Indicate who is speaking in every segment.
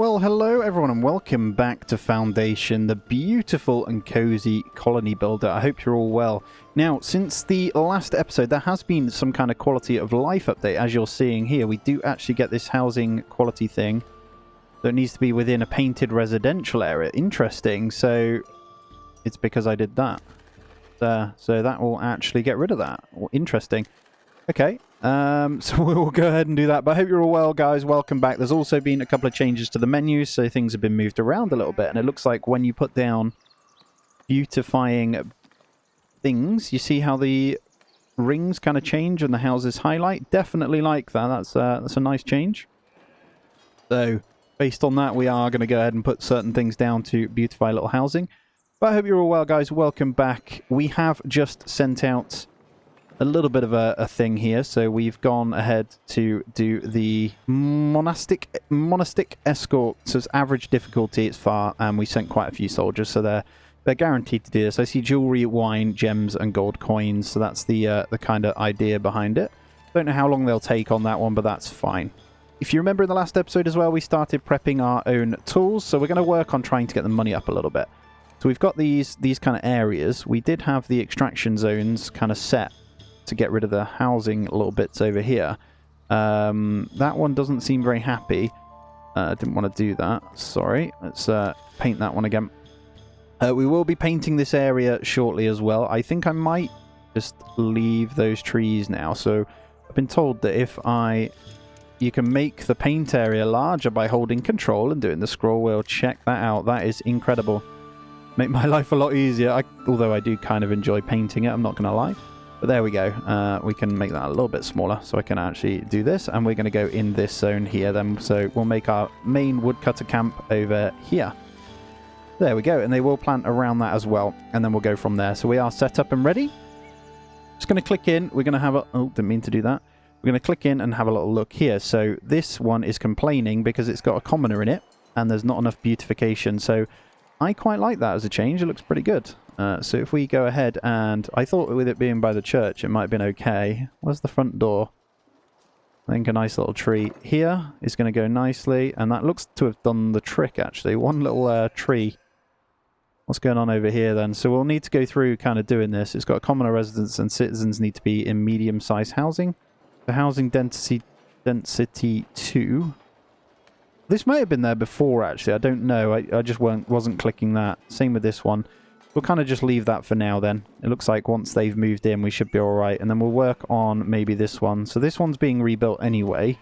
Speaker 1: Well, hello everyone and welcome back to Foundation, the beautiful and cozy colony builder. I hope you're all well. Now, since the last episode, there has been some kind of quality of life update. As you're seeing here, we do actually get this housing quality thing that needs to be within a painted residential area. Interesting. So it's because I did that. So that will actually get rid of that. Interesting. Okay. So we'll go ahead and do that. But I hope you're all well, guys. Welcome back. There's also been a couple of changes to the menu, so things have been moved around a little bit. And it looks like when you put down beautifying things, you see how the rings kind of change and the houses highlight. Definitely like that. That's a nice change. So based on that, we are going to go ahead and put certain things down to beautify little housing. But I hope you're all well, guys. Welcome back. We have just sent out a little bit of a thing here, so we've gone ahead to do the monastic escort. So it's average difficulty, it's far, and we sent quite a few soldiers, so they're guaranteed to do this. I see jewelry, wine, gems, and gold coins, so that's the kind of idea behind it. Don't know how long they'll take on that one, but that's fine. If you remember in the last episode as well, we started prepping our own tools, so we're going to work on trying to get the money up a little bit. So we've got these kind of areas. We did have the extraction zones kind of set to get rid of the housing little bits over here. That one doesn't seem very happy. I didn't want to do that. Sorry. Let's paint that one again. We will be painting this area shortly as well. I think I might just leave those trees now. So I've been told that if you can make the paint area larger by holding control and doing the scroll wheel. Check that out. That is incredible. Make my life a lot easier. Although I do kind of enjoy painting it, I'm not going to lie. But there we go. We can make that a little bit smaller so I can actually do this. And we're going to go in this zone here then. So we'll make our main woodcutter camp over here. There we go. And they will plant around that as well. And then we'll go from there. So we are set up and ready. Just going to click in. We're going to have a... Oh, didn't mean to do that. We're going to click in and have a little look here. So this one is complaining because it's got a commoner in it. And there's not enough beautification. So I quite like that as a change. It looks pretty good. So if we go ahead and... I thought with it being by the church, it might have been okay. Where's the front door? I think a nice little tree here is going to go nicely. And that looks to have done the trick, actually. One little tree. What's going on over here, then? So we'll need to go through kind of doing this. It's got a commoner residents and citizens need to be in medium-sized housing. The housing density 2. This might have been there before, actually. I don't know. I just wasn't clicking that. Same with this one. We'll kind of just leave that for now then. It looks like once they've moved in, we should be alright. And then we'll work on maybe this one. So this one's being rebuilt anyway.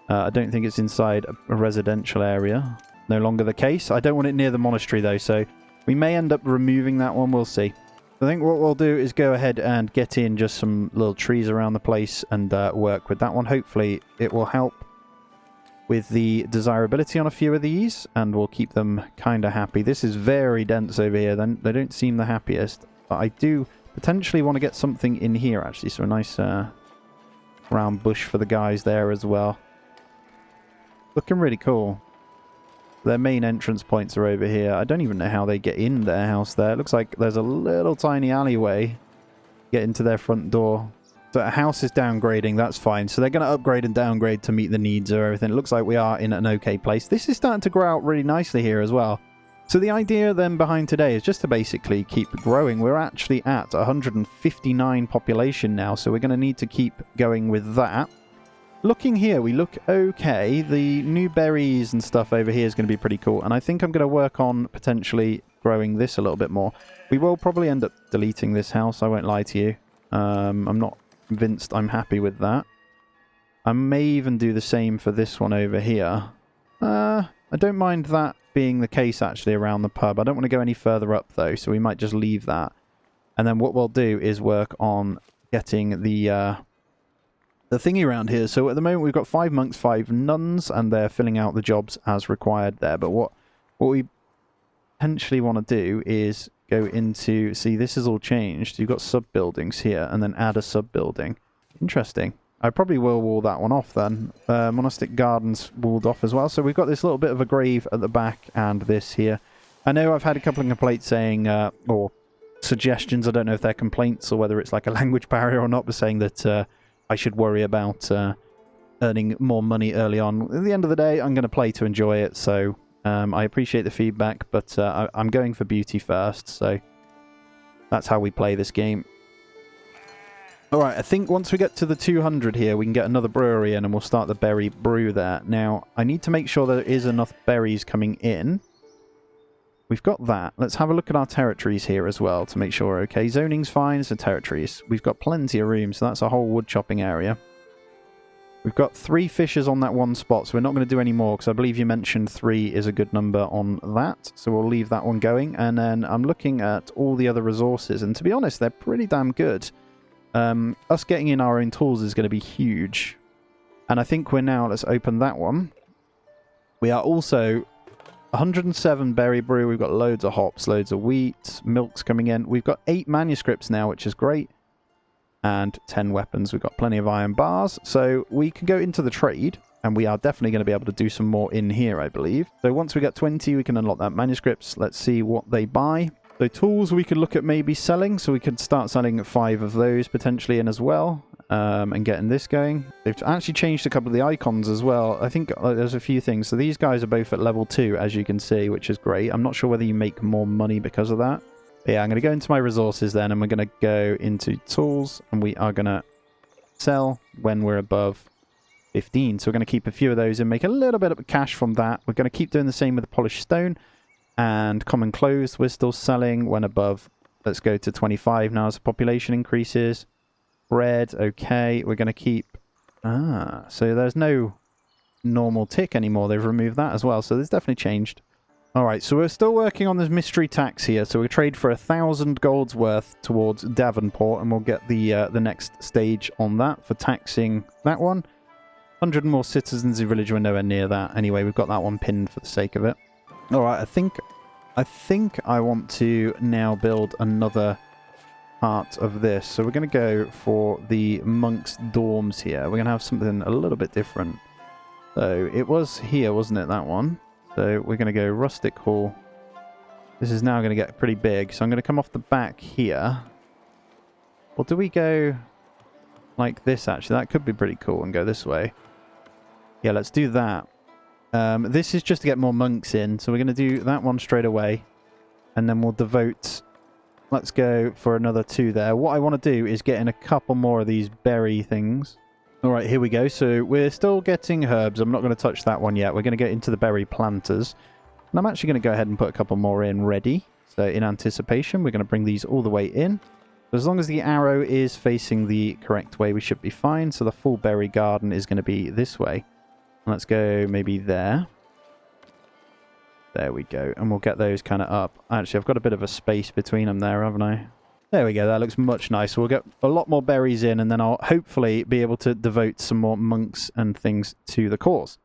Speaker 1: I don't think it's inside a residential area. No longer the case. I don't want it near the monastery though, so we may end up removing that one. We'll see. I think what we'll do is go ahead and get in just some little trees around the place and work with that one. Hopefully it will help with the desirability on a few of these, and we'll keep them kind of happy. This is very dense over here, then they don't seem the happiest, but I do potentially want to get something in here actually, so a nice round bush for the guys there as well. Looking really cool. Their main entrance points are over here. I don't even know how they get in their house there. It looks like there's a little tiny alleyway to get into their front door. So a house is downgrading, that's fine. So they're going to upgrade and downgrade to meet the needs of everything. It looks like we are in an okay place. This is starting to grow out really nicely here as well. So the idea then behind today is just to basically keep growing. We're actually at 159 population now, so we're going to need to keep going with that. Looking here, we look okay. The new berries and stuff over here is going to be pretty cool. And I think I'm going to work on potentially growing this a little bit more. We will probably end up deleting this house, I won't lie to you. I'm not convinced I'm happy with that. I may even do the same for this one over here. I don't mind that being the case actually around the pub. I don't want to go any further up though, so we might just leave that. And then what we'll do is work on getting the thingy around here. So at the moment we've got 5 monks, 5 nuns, and they're filling out the jobs as required there. But what we potentially want to do is go into... See, this is all changed. You've got sub-buildings here, and then add a sub-building. Interesting. I probably will wall that one off then. Monastic gardens walled off as well. So we've got this little bit of a grave at the back, and this here. I know I've had a couple of complaints saying, or suggestions, I don't know if they're complaints or whether it's like a language barrier or not, but saying that I should worry about earning more money early on. At the end of the day, I'm going to play to enjoy it, so I appreciate the feedback, but I'm going for beauty first, so that's how we play this game. Alright, I think once we get to the 200 here, we can get another brewery in and we'll start the berry brew there. Now, I need to make sure there is enough berries coming in. We've got that. Let's have a look at our territories here as well to make sure. Okay, zoning's fine, so territories. We've got plenty of room, so that's a whole wood chopping area. We've got 3 fishers on that one spot, so we're not going to do any more, because I believe you mentioned 3 is a good number on that. So we'll leave that one going. And then I'm looking at all the other resources, and to be honest, they're pretty damn good. Us getting in our own tools is going to be huge. And I think we're now, let's open that one. We are also 107 berry brew. We've got loads of hops, loads of wheat, milk's coming in. We've got 8 manuscripts now, which is great. And 10 weapons. We've got plenty of iron bars. So we can go into the trade. And we are definitely going to be able to do some more in here, I believe. So once we get 20, we can unlock that manuscripts. Let's see what they buy. So tools we could look at maybe selling. So we could start selling 5 of those potentially in as well. And getting this going. They've actually changed a couple of the icons as well. I think there's a few things. So these guys are both at level 2, as you can see, which is great. I'm not sure whether you make more money because of that. But yeah, I'm going to go into my resources then, and we're going to go into tools, and we are going to sell when we're above 15. So we're going to keep a few of those and make a little bit of cash from that. We're going to keep doing the same with the polished stone. And common clothes, we're still selling when above. Let's go to 25 now as the population increases. Bread, okay. We're going to keep... so there's no normal tick anymore. They've removed that as well. So there's definitely changed. Alright, so we're still working on this mystery tax here. So we trade for 1,000 gold's worth towards Davenport. And we'll get the next stage on that for taxing that one. 100 more citizens in village. We're nowhere near that. Anyway, we've got that one pinned for the sake of it. Alright, I think I want to now build another part of this. So we're going to go for the monks' dorms here. We're going to have something a little bit different. So it was here, wasn't it, that one? So we're going to go rustic hall. This is now going to get pretty big. So I'm going to come off the back here. Or do we go like this, actually? That could be pretty cool and go this way. Yeah, let's do that. This is just to get more monks in. So we're going to do that one straight away. And then we'll devote... Let's go for another 2 there. What I want to do is get in a couple more of these berry things. Alright, here we go. So we're still getting herbs. I'm not going to touch that one yet. We're going to get into the berry planters. And I'm actually going to go ahead and put a couple more in ready. So in anticipation, we're going to bring these all the way in. So as long as the arrow is facing the correct way, we should be fine. So the full berry garden is going to be this way. Let's go maybe there. There we go. And we'll get those kind of up. Actually, I've got a bit of a space between them there, haven't I? There we go. That looks much nicer. We'll get a lot more berries in, and then I'll hopefully be able to devote some more monks and things to the cause.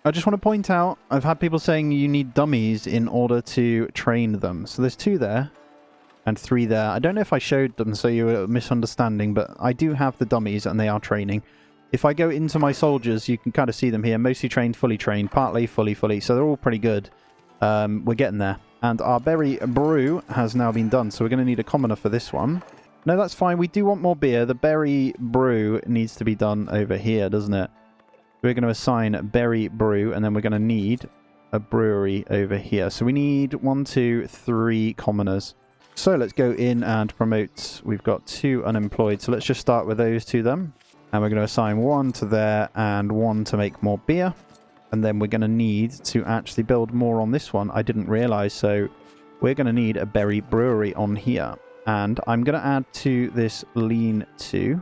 Speaker 1: I just want to point out, I've had people saying you need dummies in order to train them. So there's 2 there and 3 there. I don't know if I showed them, so you were misunderstanding, but I do have the dummies and they are training. If I go into my soldiers, you can kind of see them here. Mostly trained, fully trained, partly, fully. So they're all pretty good. We're getting there. And our berry brew has now been done. So we're going to need a commoner for this one. No, that's fine. We do want more beer. The berry brew needs to be done over here, doesn't it? We're going to assign berry brew. And then we're going to need a brewery over here. So we need 1, 2, 3 commoners. So let's go in and promote. We've got 2 unemployed. So let's just start with those 2 then. And we're going to assign 1 to there and 1 to make more beer. And then we're going to need to actually build more on this one. I didn't realize. So we're going to need a berry brewery on here. And I'm going to add to this lean-to.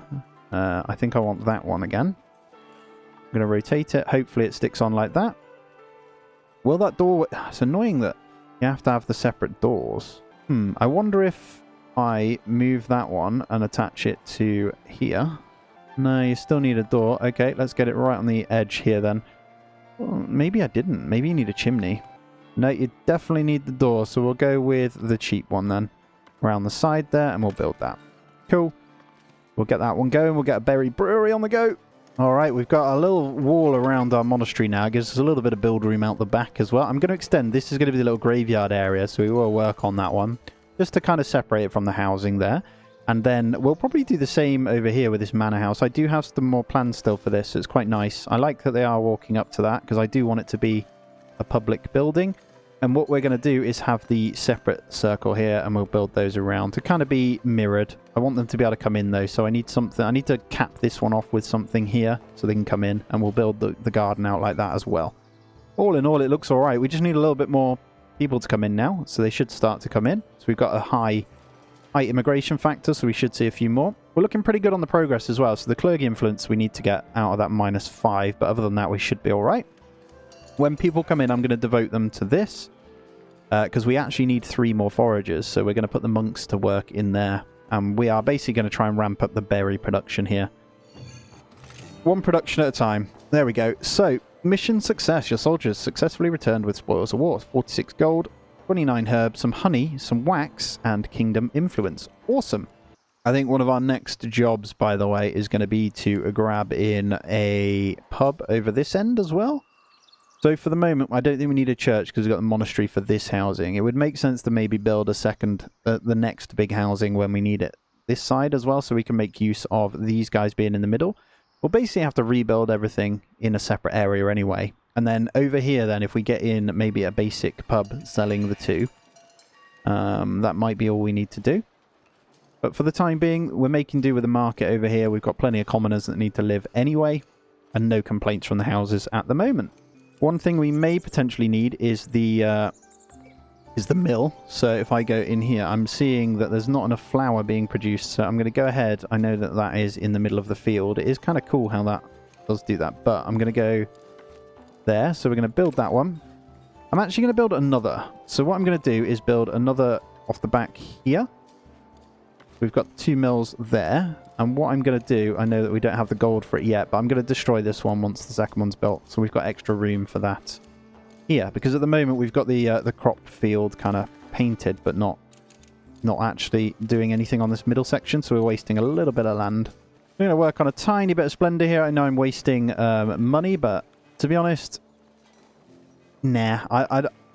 Speaker 1: I think I want that one again. I'm going to rotate it. Hopefully it sticks on like that. Will that door... It's annoying that you have to have the separate doors. I wonder if I move that one and attach it to here. No, you still need a door. Okay, let's get it right on the edge here then. Well, maybe I didn't. Maybe you need a chimney. No, you definitely need the door, so we'll go with the cheap one then. Around the side there, and we'll build that. Cool. We'll get that one going. We'll get a berry brewery on the go. Alright, we've got a little wall around our monastery now. It gives us a little bit of build room out the back as well. I'm going to extend. This is going to be the little graveyard area, so we will work on that one. Just to kind of separate it from the housing there. And then we'll probably do the same over here with this manor house. I do have some more plans still for this, so it's quite nice. I like that they are walking up to that, because I do want it to be a public building. And what we're going to do is have the separate circle here, and we'll build those around to kind of be mirrored. I want them to be able to come in, though, so I need something. I need to cap this one off with something here, so they can come in, and we'll build the garden out like that as well. All in all, it looks all right. We just need a little bit more people to come in now, so they should start to come in. So we've got a high immigration factor, so we should see a few more. We're looking pretty good on the progress as well, so the clergy influence we need to get out of that -5, but other than that we should be alright. When people come in, I'm going to devote them to this, because we actually need 3 more foragers, so we're going to put the monks to work in there, and we are basically going to try and ramp up the berry production here. 1 production at a time. There we go. So, mission success. Your soldiers successfully returned with spoils of war. 46 gold, 29 herbs, some honey, some wax, and kingdom influence. Awesome. I think one of our next jobs, by the way, is going to be to grab in a pub over this end as well. So for the moment, I don't think we need a church because we've got the monastery for this housing. It would make sense to maybe build a second, the next big housing when we need it this side as well, so we can make use of these guys being in the middle. We'll basically have to rebuild everything in a separate area anyway. And then over here, then, if we get in maybe a basic pub selling the 2, that might be all we need to do. But for the time being, we're making do with the market over here. We've got plenty of commoners that need to live anyway, and no complaints from the houses at the moment. One thing we may potentially need is the mill. So if I go in here, I'm seeing that there's not enough flour being produced. So I'm going to go ahead. I know that that is in the middle of the field. It is kind of cool how that does do that. But I'm going to go there. So we're going to build that one. I'm actually going to build another. So what I'm going to do is build another off the back here. We've got 2 mills there. And what I'm going to do, I know that we don't have the gold for it yet, but I'm going to destroy this one once the second one's built. So we've got extra room for that here. Because at the moment we've got the crop field kind of painted, but not actually doing anything on this middle section. So we're wasting a little bit of land. I'm going to work on a tiny bit of splendor here. I know I'm wasting money, but to be honest, nah.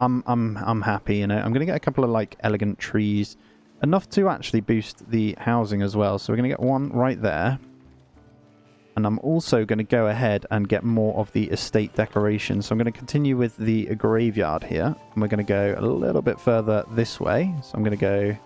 Speaker 1: I'm happy, you know. I'm going to get a couple of like elegant trees. Enough to actually boost the housing as well. So we're going to get one right there. And I'm also going to go ahead and get more of the estate decoration. So I'm going to continue with the graveyard here. And we're going to go a little bit further this way. So I'm going to go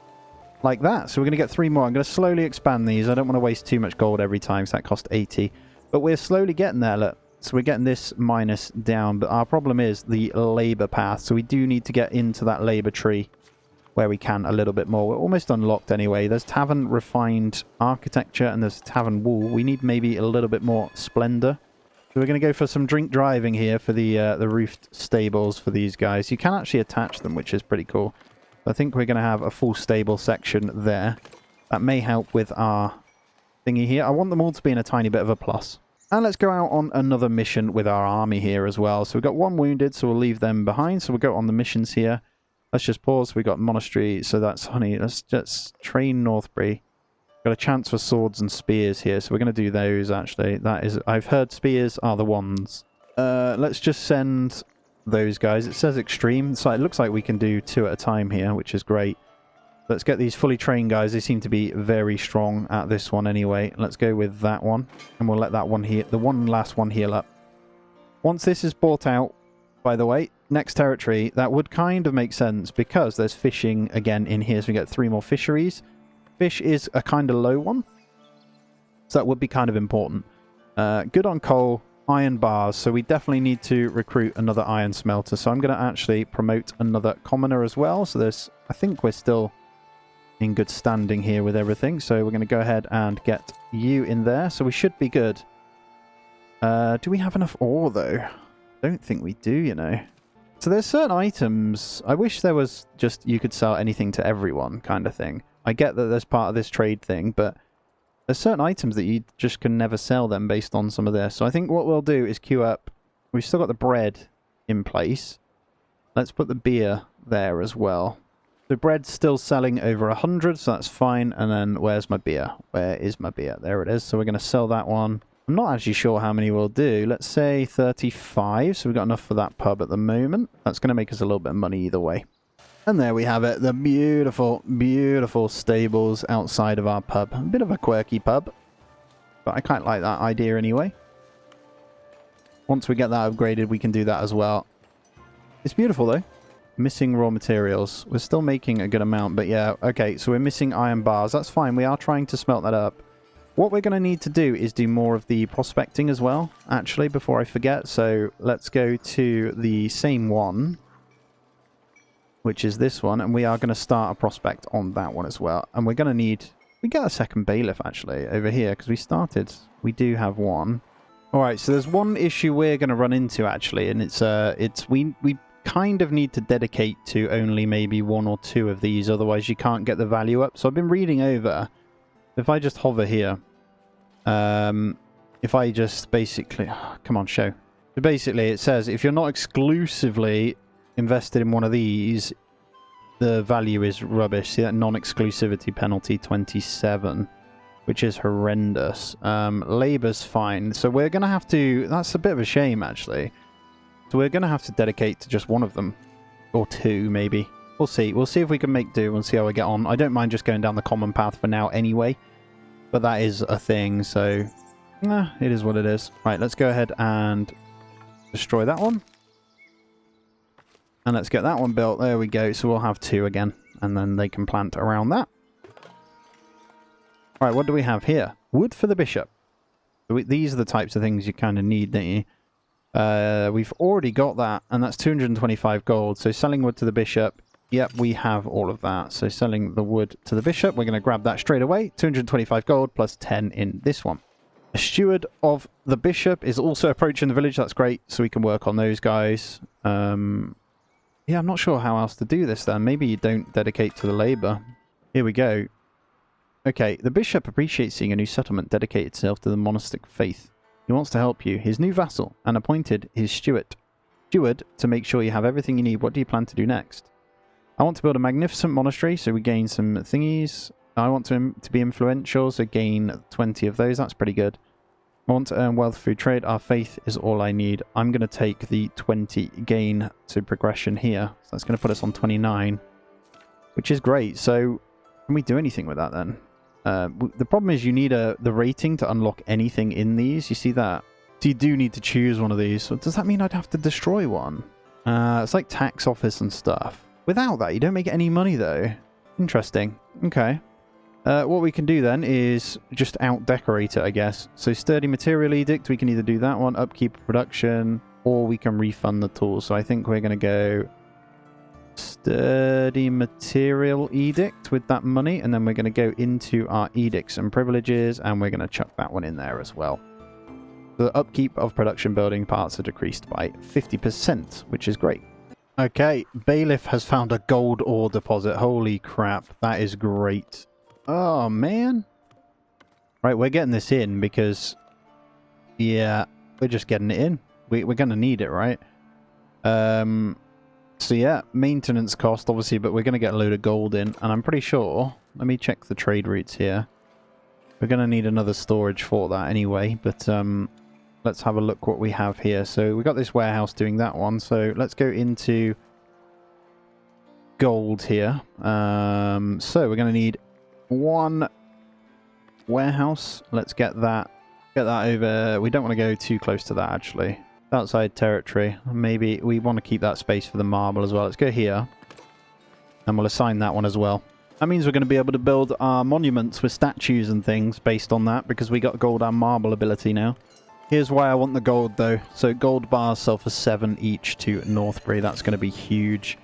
Speaker 1: like that. So we're going to get 3 more. I'm going to slowly expand these. I don't want to waste too much gold every time, so that cost 80. But we're slowly getting there, look. So we're getting this minus down. But our problem is the labour path. So we do need to get into that labour tree where we can a little bit more. We're almost unlocked anyway. There's tavern refined architecture and there's tavern wool. We need maybe a little bit more splendor. So we're going to go for some drink driving here for the roofed stables for these guys. You can actually attach them, which is pretty cool. I think we're going to have a full stable section there. That may help with our thingy here. I want them all to be in a tiny bit of a plus. And let's go out on another mission with our army here as well. So we've got 1 wounded, so we'll leave them behind. So we'll go on the missions here. Let's just pause. We got monastery, so that's honey. Let's just train Northbury. Got a chance for swords and spears here, so we're going to do those actually. That is, I've heard spears are the ones. Let's just send those guys. It says extreme, so it looks like we can do 2 at a time here, which is great. Let's get these fully trained guys. They seem to be very strong at this one anyway. Let's go with that one, and we'll let that one heal. The last one heal up. Once this is bought out, by the way, next territory, that would kind of make sense because there's fishing again in here. So we get 3 more fisheries. Fish is a kind of low one, so that would be kind of important. Good on coal, iron bars. So we definitely need to recruit another iron smelter. So I'm going to actually promote another commoner as well. So there's, I think we're still in good standing here with everything. So we're going to go ahead and get you in there. So we should be good. Do we have enough ore though? Don't think we do, you know. So there's certain items. I wish there was just you could sell anything to everyone kind of thing. I get that there's part of this trade thing, but there's certain items that you just can never sell them based on some of this. So I think what we'll do is queue up. We've still got the bread in place. Let's put the beer there as well. The bread's still selling over 100, so that's fine. And then where's my beer? Where is my beer? There it is. So we're going to sell that one. I'm not actually sure how many we'll do. Let's say 35. So we've got enough for that pub at the moment. That's going to make us a little bit of money either way. And there we have it, the beautiful, beautiful stables outside of our pub. A bit of a quirky pub, but I quite like that idea anyway. Once we get that upgraded, we can do that as well. It's beautiful though. Missing raw materials. We're still making a good amount, but yeah, okay, so we're missing iron bars. That's fine, we are trying to smelt that up. What we're going to need to do is do more of the prospecting as well, actually, before I forget. So let's go to the same one, which is this one, and we are going to start a prospect on that one as well. And we're going to need... We get a second bailiff, actually, over here, because we do have one. Alright, so there's one issue we're going to run into, actually, and we kind of need to dedicate to only maybe one or two of these, otherwise you can't get the value up. So I've been reading over... If I just hover here, if I just basically... come on, show. So basically, it says if you're not exclusively invested in one of these, the value is rubbish. See that non-exclusivity penalty, 27, which is horrendous. Labor's fine. So we're going to have to... That's a bit of a shame, actually. So we're going to have to dedicate to just one of them. Or two, maybe. We'll see. We'll see if we can make do and see how we get on. I don't mind just going down the common path for now anyway. But that is a thing, so... it is what it is. Right, let's go ahead and destroy that one. And let's get that one built. There we go. So we'll have two again. And then they can plant around that. Alright, what do we have here? Wood for the bishop. These are the types of things you kind of need, don't you? We've already got that. And that's 225 gold. So selling wood to the bishop... Yep, we have all of that. So selling the wood to the bishop, we're going to grab that straight away. 225 gold plus 10 in this one. A steward of the bishop is also approaching the village. That's great. So we can work on those guys. Yeah, I'm not sure how else to do this then. Maybe you don't dedicate to the labor. Here we go. Okay, the bishop appreciates seeing a new settlement dedicate itself to the monastic faith. He wants to help you, his new vassal, and appointed his steward. Steward, to make sure you have everything you need. What do you plan to do next? I want to build a magnificent monastery, so we gain some thingies. I want to be influential, so gain 20 of those. That's pretty good. I want to earn wealth through trade. Our faith is all I need. I'm going to take the 20 gain to progression here. So that's going to put us on 29, which is great. So can we do anything with that then? The problem is you need the rating to unlock anything in these. You see that? So you do need to choose one of these. So does that mean I'd have to destroy one? It's like tax office and stuff. Without that, you don't make any money, though. Interesting. Okay. What we can do, then, is just out-decorate it, I guess. So, sturdy material edict, we can either do that one, upkeep production, or we can refund the tools. So, I think we're going to go sturdy material edict with that money, and then we're going to go into our edicts and privileges, and we're going to chuck that one in there as well. The upkeep of production building parts are decreased by 50%, which is great. Okay, Bailiff has found a gold ore deposit. Holy crap, that is great. Oh, man. Right, we're getting this in because, yeah, we're just getting it in. We're going to need it, right? So, yeah, maintenance cost, obviously, but we're going to get a load of gold in. And I'm pretty sure, let me check the trade routes here. We're going to need another storage for that anyway, but let's have a look what we have here. So we got this warehouse doing that one. So let's go into gold here. So we're going to need one warehouse. Let's get that over. We don't want to go too close to that, actually. Outside territory. Maybe we want to keep that space for the marble as well. Let's go here. And we'll assign that one as well. That means we're going to be able to build our monuments with statues and things based on that, because we got gold and marble ability now. Here's why I want the gold, though. So gold bars sell for 7 each to Northbury. That's going to be huge.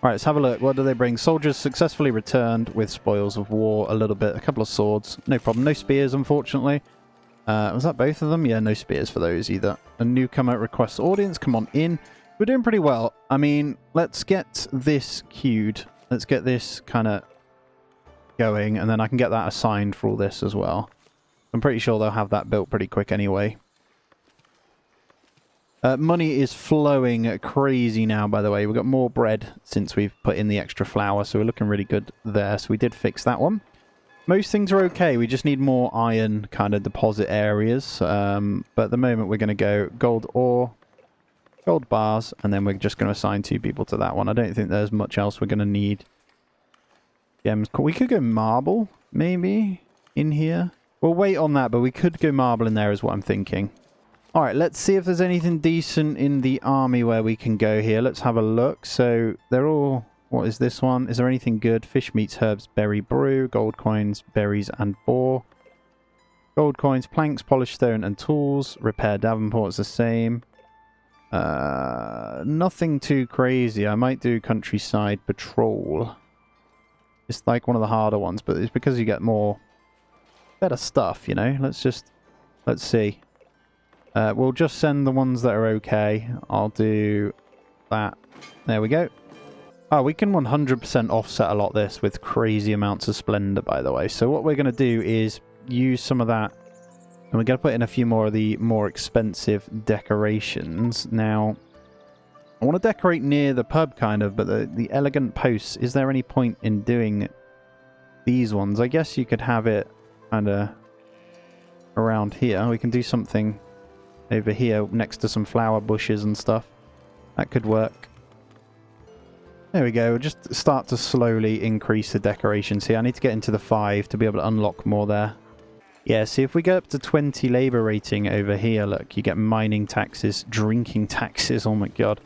Speaker 1: All right, let's have a look. What do they bring? Soldiers successfully returned with spoils of war. A little bit. A couple of swords. No problem. No spears, unfortunately. Was that both of them? Yeah, no spears for those either. A newcomer requests audience. Come on in. We're doing pretty well. I mean, let's get this queued. Let's get this kind of going, and then I can get that assigned for all this as well. I'm pretty sure they'll have that built pretty quick anyway. Money is flowing crazy now, by the way. We've got more bread since we've put in the extra flour, so we're looking really good there. So we did fix that one. Most things are okay. We just need more iron kind of deposit areas. But at the moment, we're going to go gold ore. Gold bars, and then we're just going to assign 2 people to that one. I don't think there's much else we're going to need. Gems. We could go marble, maybe, in here. We'll wait on that, but we could go marble in there is what I'm thinking. Alright, let's see if there's anything decent in the army where we can go here. Let's have a look. So, they're all... What is this one? Is there anything good? Fish, meats, herbs, berry, brew. Gold coins, berries, and boar. Gold coins, planks, polished stone, and tools. Repair Davenport's the same. Nothing too crazy. I might do countryside patrol. It's like one of the harder ones, but it's because you get more... better stuff, you know? Let's see. We'll just send the ones that are okay. I'll do that. There we go. Oh, we can 100% offset a lot of this with crazy amounts of splendor, by the way. So what we're going to do is use some of that, and we're going to put in a few more of the more expensive decorations. Now, I want to decorate near the pub, kind of, but the elegant posts, is there any point in doing these ones? I guess you could have it kind of around here. We can do something over here next to some flower bushes and stuff. That could work. There we go. We'll just start to slowly increase the decorations here. I need to get into the 5 to be able to unlock more there. Yeah, see, if we go up to 20 labor rating over here, look, you get mining taxes, drinking taxes. Oh my god.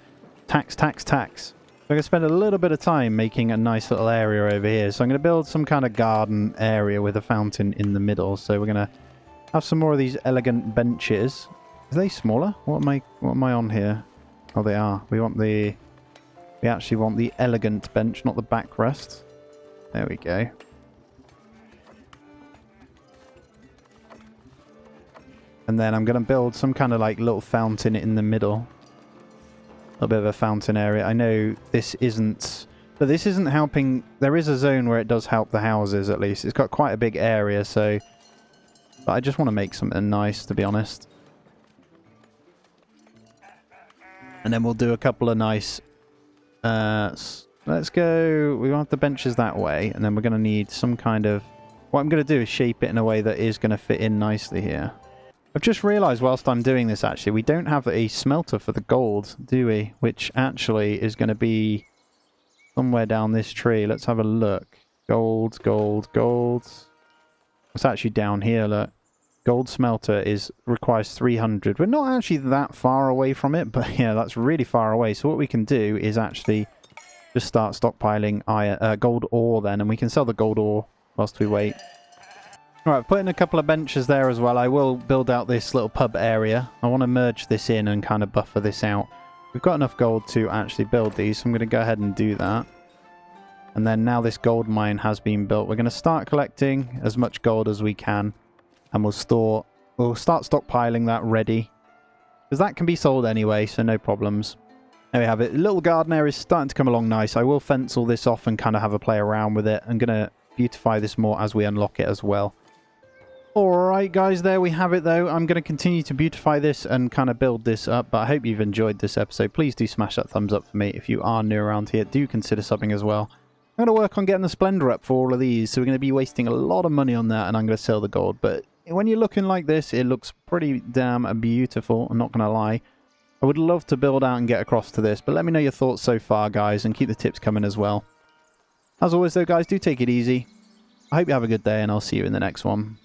Speaker 1: Tax, tax, tax. I'm going to spend a little bit of time making a nice little area over here. So I'm going to build some kind of garden area with a fountain in the middle. So we're going to have some more of these elegant benches. Are they smaller? What am I on here? Oh, they are. We actually want the elegant bench, not the backrest. There we go. And then I'm going to build some kind of like little fountain in the middle. A little bit of a fountain area. I know this isn't... But this isn't helping... There is a zone where it does help the houses, at least. It's got quite a big area, so... But I just want to make something nice, to be honest. And then we'll do a couple of nice... let's go... We want the benches that way, and then we're going to need some kind of... What I'm going to do is shape it in a way that is going to fit in nicely here. I've just realised whilst I'm doing this, actually, we don't have a smelter for the gold, do we? Which actually is going to be somewhere down this tree. Let's have a look. Gold, gold, gold. It's actually down here, look. Gold smelter requires 300. We're not actually that far away from it, but yeah, that's really far away. So what we can do is actually just start stockpiling gold ore then, and we can sell the gold ore whilst we wait. Alright, I've put in a couple of benches there as well. I will build out this little pub area. I want to merge this in and kind of buffer this out. We've got enough gold to actually build these, so I'm going to go ahead and do that. And then now this gold mine has been built, we're going to start collecting as much gold as we can. And we'll start stockpiling that ready. Because that can be sold anyway, so no problems. There we have it. Little garden area is starting to come along nice. I will fence all this off and kind of have a play around with it. I'm going to beautify this more as we unlock it as well. Alright guys, there we have it though. I'm going to continue to beautify this and kind of build this up, but I hope you've enjoyed this episode. Please do smash that thumbs up for me. If you are new around here, do consider subbing as well. I'm going to work on getting the Splendor up for all of these, so we're going to be wasting a lot of money on that, and I'm going to sell the gold. But when you're looking like this, it looks pretty damn beautiful, I'm not going to lie. I would love to build out and get across to this, but let me know your thoughts so far, guys, and keep the tips coming as well. As always though, guys, do take it easy. I hope you have a good day, and I'll see you in the next one.